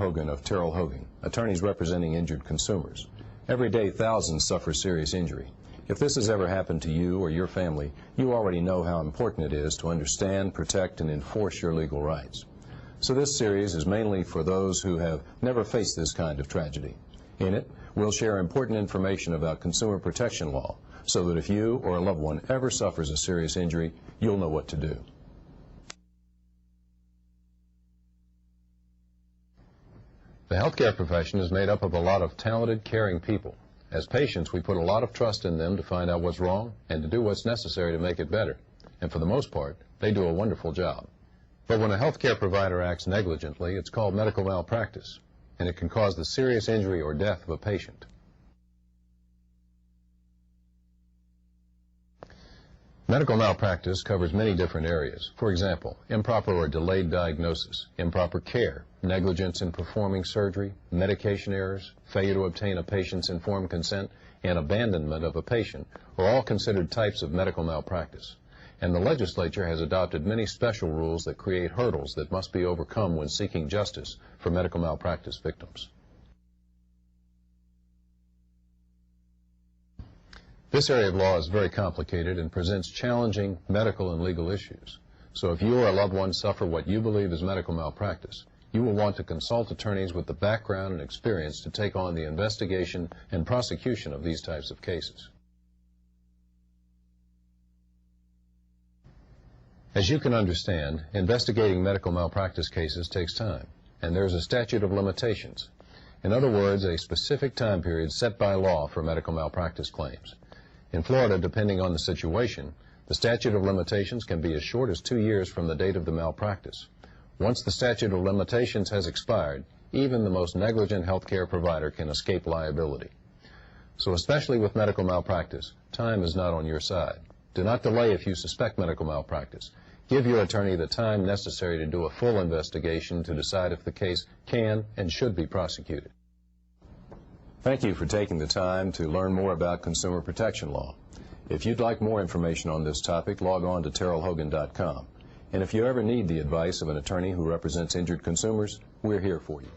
Hogan of Terrell Hogan, attorneys representing injured consumers. Every day, thousands suffer serious injury. If this has ever happened to you or your family, you already know how important it is to understand, protect, and enforce your legal rights. So this series is mainly for those who have never faced this kind of tragedy. In it, we'll share important information about consumer protection law, so that if you or a loved one ever suffers a serious injury, you'll know what to do. The healthcare profession is made up of a lot of talented, caring people. As patients, we put a lot of trust in them to find out what's wrong and to do what's necessary to make it better. And for the most part, they do a wonderful job. But when a healthcare provider acts negligently, it's called medical malpractice, and it can cause the serious injury or death of a patient. Medical malpractice covers many different areas. For example, improper or delayed diagnosis, improper care, negligence in performing surgery, medication errors, failure to obtain a patient's informed consent, and abandonment of a patient are all considered types of medical malpractice. And the legislature has adopted many special rules that create hurdles that must be overcome when seeking justice for medical malpractice victims. This area of law is very complicated and presents challenging medical and legal issues. So if you or a loved one suffer what you believe is medical malpractice, you will want to consult attorneys with the background and experience to take on the investigation and prosecution of these types of cases. As you can understand, investigating medical malpractice cases takes time, and there is a statute of limitations. In other words, a specific time period set by law for medical malpractice claims. In Florida, depending on the situation, the statute of limitations can be as short as 2 years from the date of the malpractice. Once the statute of limitations has expired, even the most negligent healthcare provider can escape liability. So especially with medical malpractice, time is not on your side. Do not delay if you suspect medical malpractice. Give your attorney the time necessary to do a full investigation to decide if the case can and should be prosecuted. Thank you for taking the time to learn more about consumer protection law. If you'd like more information on this topic, log on to terrellhogan.com. And if you ever need the advice of an attorney who represents injured consumers, we're here for you.